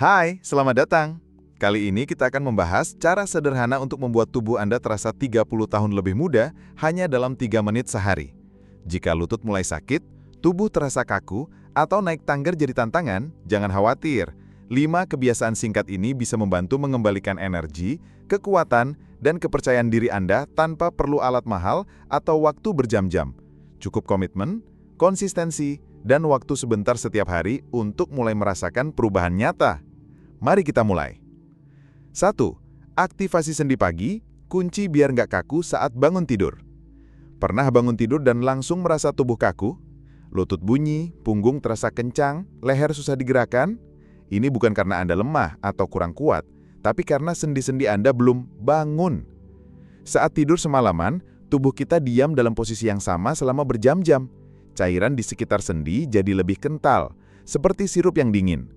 Hai, selamat datang. Kali ini kita akan membahas cara sederhana untuk membuat tubuh Anda terasa 30 tahun lebih muda hanya dalam 3 menit sehari. Jika lutut mulai sakit, tubuh terasa kaku, atau naik tangga jadi tantangan, jangan khawatir. 5 kebiasaan singkat ini bisa membantu mengembalikan energi, kekuatan, dan kepercayaan diri Anda tanpa perlu alat mahal atau waktu berjam-jam. Cukup komitmen, konsistensi, dan waktu sebentar setiap hari untuk mulai merasakan perubahan nyata. Mari kita mulai. 1. Aktivasi sendi pagi, kunci biar nggak kaku saat bangun tidur. Pernah bangun tidur dan langsung merasa tubuh kaku? Lutut bunyi, punggung terasa kencang, leher susah digerakkan? Ini bukan karena Anda lemah atau kurang kuat, tapi karena sendi-sendi Anda belum bangun. Saat tidur semalaman, tubuh kita diam dalam posisi yang sama selama berjam-jam. Cairan di sekitar sendi jadi lebih kental, seperti sirup yang dingin.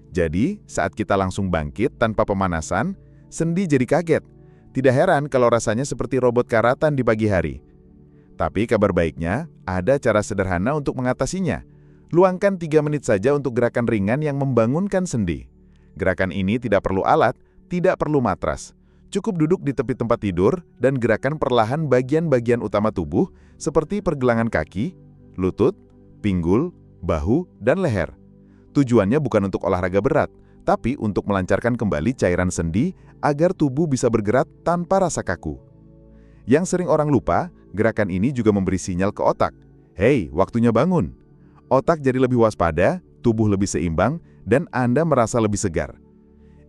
Jadi, saat kita langsung bangkit tanpa pemanasan, sendi jadi kaget. Tidak heran kalau rasanya seperti robot karatan di pagi hari. Tapi kabar baiknya, ada cara sederhana untuk mengatasinya. Luangkan 3 menit saja untuk gerakan ringan yang membangunkan sendi. Gerakan ini tidak perlu alat, tidak perlu matras. Cukup duduk di tepi tempat tidur dan gerakan perlahan bagian-bagian utama tubuh seperti pergelangan kaki, lutut, pinggul, bahu, dan leher. Tujuannya bukan untuk olahraga berat, tapi untuk melancarkan kembali cairan sendi agar tubuh bisa bergerak tanpa rasa kaku. Yang sering orang lupa, gerakan ini juga memberi sinyal ke otak. Hei, waktunya bangun. Otak jadi lebih waspada, tubuh lebih seimbang, dan Anda merasa lebih segar.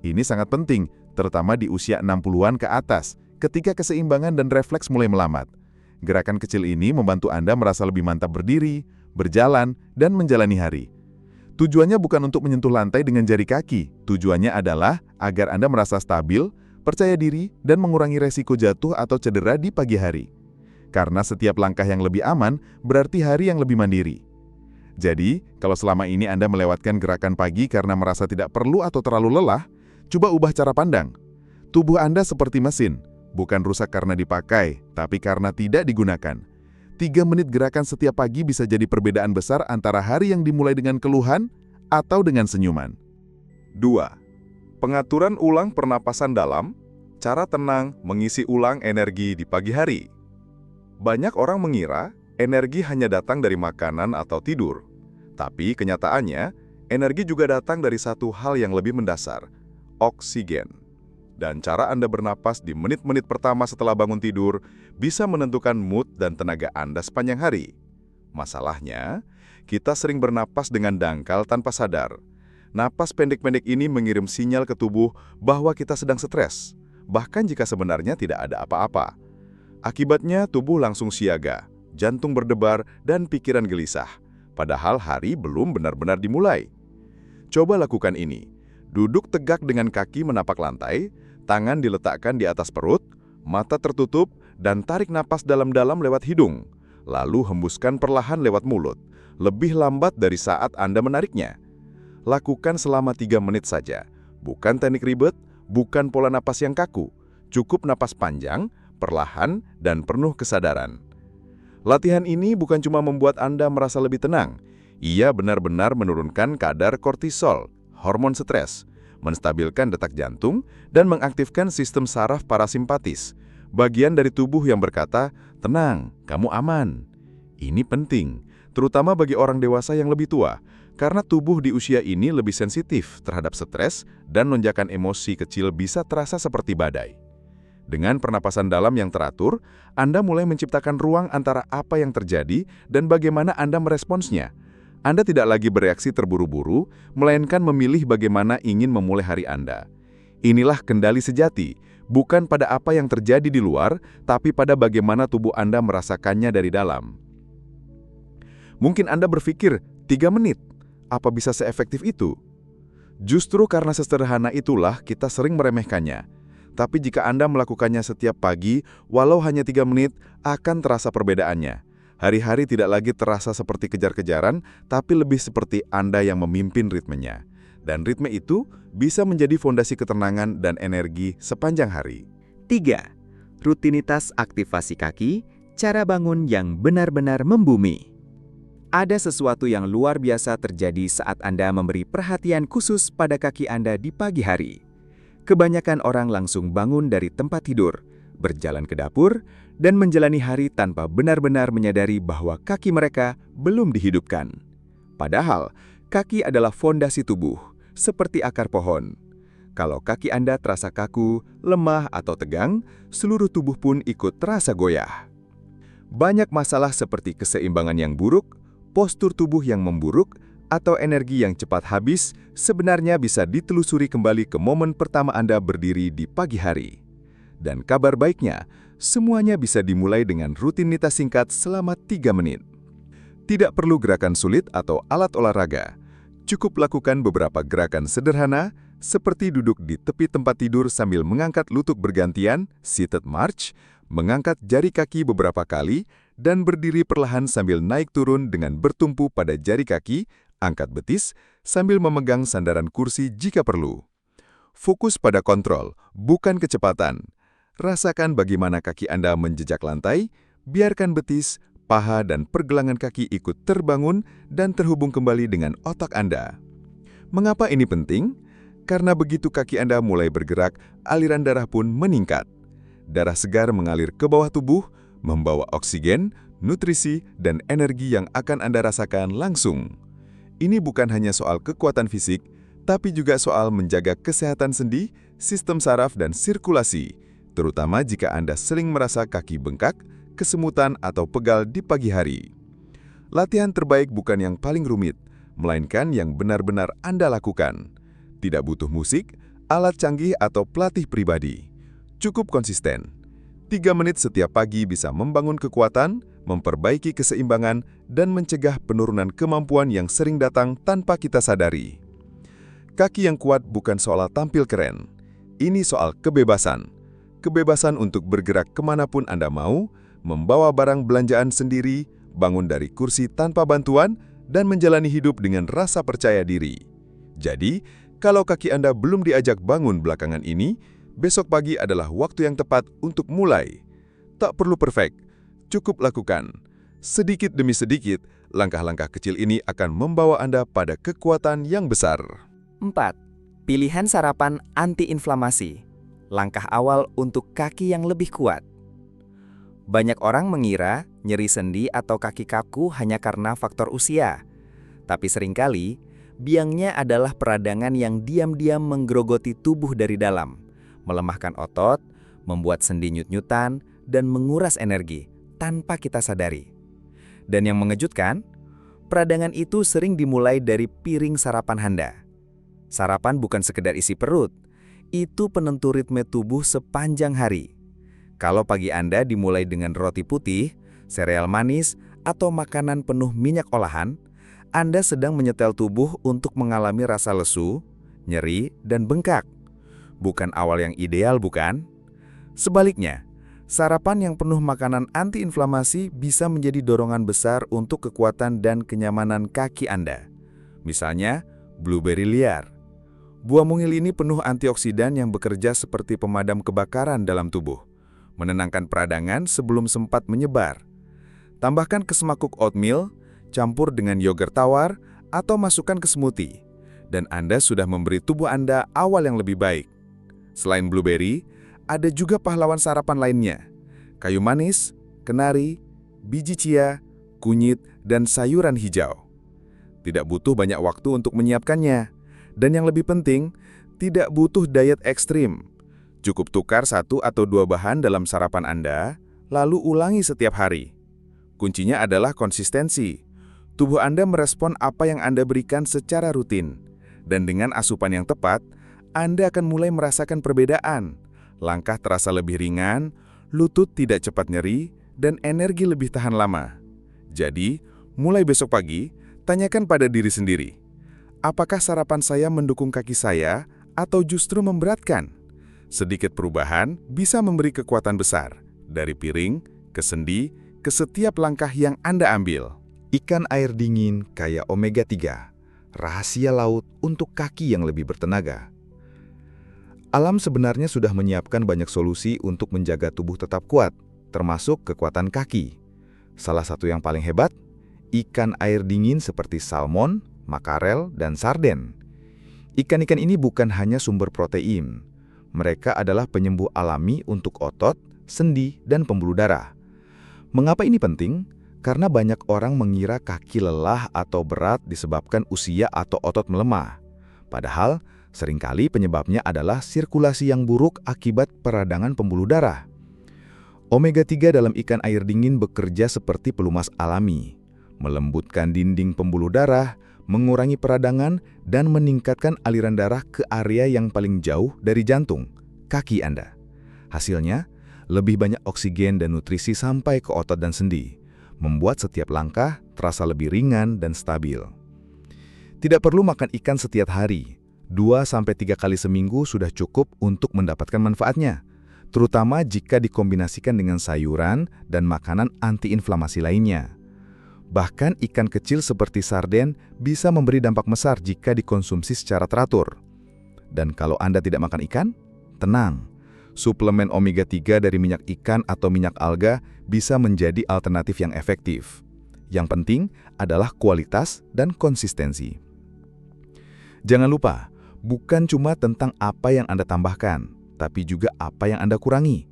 Ini sangat penting, terutama di usia 60-an ke atas, ketika keseimbangan dan refleks mulai melambat. Gerakan kecil ini membantu Anda merasa lebih mantap berdiri, berjalan, dan menjalani hari. Tujuannya bukan untuk menyentuh lantai dengan jari kaki. Tujuannya adalah agar Anda merasa stabil, percaya diri, dan mengurangi resiko jatuh atau cedera di pagi hari. Karena setiap langkah yang lebih aman berarti hari yang lebih mandiri. Jadi, kalau selama ini Anda melewatkan gerakan pagi karena merasa tidak perlu atau terlalu lelah, coba ubah cara pandang. Tubuh Anda seperti mesin, bukan rusak karena dipakai, tapi karena tidak digunakan. 3 menit gerakan setiap pagi bisa jadi perbedaan besar antara hari yang dimulai dengan keluhan atau dengan senyuman. 2. Pengaturan ulang pernapasan dalam, cara tenang mengisi ulang energi di pagi hari. Banyak orang mengira energi hanya datang dari makanan atau tidur. Tapi kenyataannya, energi juga datang dari satu hal yang lebih mendasar, oksigen. Dan cara Anda bernapas di menit-menit pertama setelah bangun tidur bisa menentukan mood dan tenaga Anda sepanjang hari. Masalahnya, kita sering bernapas dengan dangkal tanpa sadar. Napas pendek-pendek ini mengirim sinyal ke tubuh bahwa kita sedang stres, bahkan jika sebenarnya tidak ada apa-apa. Akibatnya, tubuh langsung siaga, jantung berdebar, dan pikiran gelisah, padahal hari belum benar-benar dimulai. Coba lakukan ini. Duduk tegak dengan kaki menapak lantai, tangan diletakkan di atas perut, mata tertutup, dan tarik napas dalam-dalam lewat hidung. Lalu hembuskan perlahan lewat mulut, lebih lambat dari saat Anda menariknya. Lakukan selama 3 menit saja. Bukan teknik ribet, bukan pola napas yang kaku. Cukup napas panjang, perlahan, dan penuh kesadaran. Latihan ini bukan cuma membuat Anda merasa lebih tenang. Ia benar-benar menurunkan kadar kortisol, hormon stres, menstabilkan detak jantung, dan mengaktifkan sistem saraf parasimpatis, bagian dari tubuh yang berkata, "Tenang, kamu aman." Ini penting, terutama bagi orang dewasa yang lebih tua, karena tubuh di usia ini lebih sensitif terhadap stres dan lonjakan emosi kecil bisa terasa seperti badai. Dengan pernapasan dalam yang teratur, Anda mulai menciptakan ruang antara apa yang terjadi dan bagaimana Anda meresponsnya. Anda tidak lagi bereaksi terburu-buru, melainkan memilih bagaimana ingin memulai hari Anda. Inilah kendali sejati, bukan pada apa yang terjadi di luar, tapi pada bagaimana tubuh Anda merasakannya dari dalam. Mungkin Anda berpikir, 3 menit, apa bisa seefektif itu? Justru karena sesederhana itulah kita sering meremehkannya. Tapi jika Anda melakukannya setiap pagi, walau hanya 3 menit, akan terasa perbedaannya. Hari-hari tidak lagi terasa seperti kejar-kejaran, tapi lebih seperti Anda yang memimpin ritmenya. Dan ritme itu bisa menjadi fondasi ketenangan dan energi sepanjang hari. 3. Rutinitas aktivasi kaki, cara bangun yang benar-benar membumi. Ada sesuatu yang luar biasa terjadi saat Anda memberi perhatian khusus pada kaki Anda di pagi hari. Kebanyakan orang langsung bangun dari tempat tidur, berjalan ke dapur, dan menjalani hari tanpa benar-benar menyadari bahwa kaki mereka belum dihidupkan. Padahal, kaki adalah fondasi tubuh, seperti akar pohon. Kalau kaki Anda terasa kaku, lemah, atau tegang, seluruh tubuh pun ikut terasa goyah. Banyak masalah seperti keseimbangan yang buruk, postur tubuh yang memburuk, atau energi yang cepat habis sebenarnya bisa ditelusuri kembali ke momen pertama Anda berdiri di pagi hari. Dan kabar baiknya, semuanya bisa dimulai dengan rutinitas singkat selama 3 menit. Tidak perlu gerakan sulit atau alat olahraga. Cukup lakukan beberapa gerakan sederhana, seperti duduk di tepi tempat tidur sambil mengangkat lutut bergantian, seated march, mengangkat jari kaki beberapa kali, dan berdiri perlahan sambil naik turun dengan bertumpu pada jari kaki, angkat betis, sambil memegang sandaran kursi jika perlu. Fokus pada kontrol, bukan kecepatan. Rasakan bagaimana kaki Anda menjejak lantai, biarkan betis, paha, dan pergelangan kaki ikut terbangun dan terhubung kembali dengan otak Anda. Mengapa ini penting? Karena begitu kaki Anda mulai bergerak, aliran darah pun meningkat. Darah segar mengalir ke bawah tubuh, membawa oksigen, nutrisi, dan energi yang akan Anda rasakan langsung. Ini bukan hanya soal kekuatan fisik, tapi juga soal menjaga kesehatan sendi, sistem saraf, dan sirkulasi, terutama jika Anda sering merasa kaki bengkak, kesemutan, atau pegal di pagi hari. Latihan terbaik bukan yang paling rumit, melainkan yang benar-benar Anda lakukan. Tidak butuh musik, alat canggih, atau pelatih pribadi. Cukup konsisten. 3 menit setiap pagi bisa membangun kekuatan, memperbaiki keseimbangan, dan mencegah penurunan kemampuan yang sering datang tanpa kita sadari. Kaki yang kuat bukan soal tampil keren. Ini soal kebebasan. Kebebasan untuk bergerak kemanapun Anda mau, membawa barang belanjaan sendiri, bangun dari kursi tanpa bantuan, dan menjalani hidup dengan rasa percaya diri. Jadi, kalau kaki Anda belum diajak bangun belakangan ini, besok pagi adalah waktu yang tepat untuk mulai. Tak perlu perfect, cukup lakukan. Sedikit demi sedikit, langkah-langkah kecil ini akan membawa Anda pada kekuatan yang besar. 4. Pilihan sarapan anti-inflamasi. Langkah awal untuk kaki yang lebih kuat. Banyak orang mengira nyeri sendi atau kaki kaku hanya karena faktor usia. Tapi seringkali, biangnya adalah peradangan yang diam-diam menggerogoti tubuh dari dalam, melemahkan otot, membuat sendi nyut-nyutan, dan menguras energi tanpa kita sadari. Dan yang mengejutkan, peradangan itu sering dimulai dari piring sarapan Anda. Sarapan bukan sekedar isi perut, itu penentu ritme tubuh sepanjang hari. Kalau pagi Anda dimulai dengan roti putih, sereal manis, atau makanan penuh minyak olahan, Anda sedang menyetel tubuh untuk mengalami rasa lesu, nyeri, dan bengkak. Bukan awal yang ideal, bukan? Sebaliknya, sarapan yang penuh makanan anti-inflamasi bisa menjadi dorongan besar untuk kekuatan dan kenyamanan kaki Anda. Misalnya, blueberry liar. Buah mungil ini penuh antioksidan yang bekerja seperti pemadam kebakaran dalam tubuh, menenangkan peradangan sebelum sempat menyebar. Tambahkan ke semangkuk oatmeal, campur dengan yogurt tawar, atau masukkan ke smoothie, dan Anda sudah memberi tubuh Anda awal yang lebih baik. Selain blueberry, ada juga pahlawan sarapan lainnya, kayu manis, kenari, biji chia, kunyit, dan sayuran hijau. Tidak butuh banyak waktu untuk menyiapkannya, dan yang lebih penting, tidak butuh diet ekstrim. Cukup tukar 1 atau 2 bahan dalam sarapan Anda, lalu ulangi setiap hari. Kuncinya adalah konsistensi. Tubuh Anda merespon apa yang Anda berikan secara rutin, dan dengan asupan yang tepat, Anda akan mulai merasakan perbedaan. Langkah terasa lebih ringan, lutut tidak cepat nyeri, dan energi lebih tahan lama. Jadi, mulai besok pagi, tanyakan pada diri sendiri, apakah sarapan saya mendukung kaki saya atau justru memberatkan? Sedikit perubahan bisa memberi kekuatan besar, dari piring, ke sendi, ke setiap langkah yang Anda ambil. Ikan air dingin kaya omega 3, rahasia laut untuk kaki yang lebih bertenaga. Alam sebenarnya sudah menyiapkan banyak solusi untuk menjaga tubuh tetap kuat, termasuk kekuatan kaki. Salah satu yang paling hebat, ikan air dingin seperti salmon, makarel, dan sarden. Ikan-ikan ini bukan hanya sumber protein. Mereka adalah penyembuh alami untuk otot, sendi, dan pembuluh darah. Mengapa ini penting? Karena banyak orang mengira kaki lelah atau berat disebabkan usia atau otot melemah. Padahal, seringkali penyebabnya adalah sirkulasi yang buruk akibat peradangan pembuluh darah. Omega-3 dalam ikan air dingin bekerja seperti pelumas alami, melembutkan dinding pembuluh darah, mengurangi peradangan, dan meningkatkan aliran darah ke area yang paling jauh dari jantung, kaki Anda. Hasilnya, lebih banyak oksigen dan nutrisi sampai ke otot dan sendi, membuat setiap langkah terasa lebih ringan dan stabil. Tidak perlu makan ikan setiap hari, 2-3 kali seminggu sudah cukup untuk mendapatkan manfaatnya, terutama jika dikombinasikan dengan sayuran dan makanan antiinflamasi lainnya. Bahkan ikan kecil seperti sarden bisa memberi dampak besar jika dikonsumsi secara teratur. Dan kalau Anda tidak makan ikan, tenang. Suplemen omega-3 dari minyak ikan atau minyak alga bisa menjadi alternatif yang efektif. Yang penting adalah kualitas dan konsistensi. Jangan lupa, bukan cuma tentang apa yang Anda tambahkan, tapi juga apa yang Anda kurangi.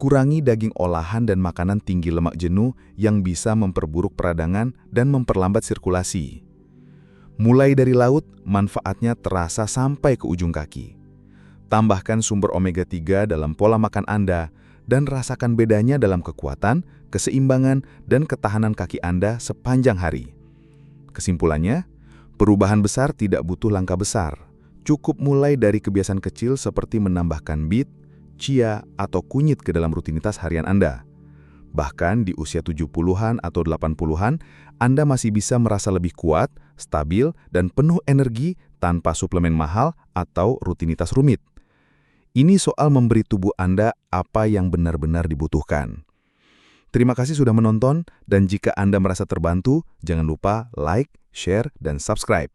Kurangi daging olahan dan makanan tinggi lemak jenuh yang bisa memperburuk peradangan dan memperlambat sirkulasi. Mulai dari laut, manfaatnya terasa sampai ke ujung kaki. Tambahkan sumber omega-3 dalam pola makan Anda dan rasakan bedanya dalam kekuatan, keseimbangan, dan ketahanan kaki Anda sepanjang hari. Kesimpulannya, perubahan besar tidak butuh langkah besar. Cukup mulai dari kebiasaan kecil seperti menambahkan beet, chia, atau kunyit ke dalam rutinitas harian Anda. Bahkan di usia 70-an atau 80-an, Anda masih bisa merasa lebih kuat, stabil, dan penuh energi tanpa suplemen mahal atau rutinitas rumit. Ini soal memberi tubuh Anda apa yang benar-benar dibutuhkan. Terima kasih sudah menonton, dan jika Anda merasa terbantu, jangan lupa like, share, dan subscribe.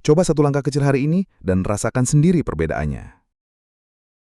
Coba satu langkah kecil hari ini dan rasakan sendiri perbedaannya.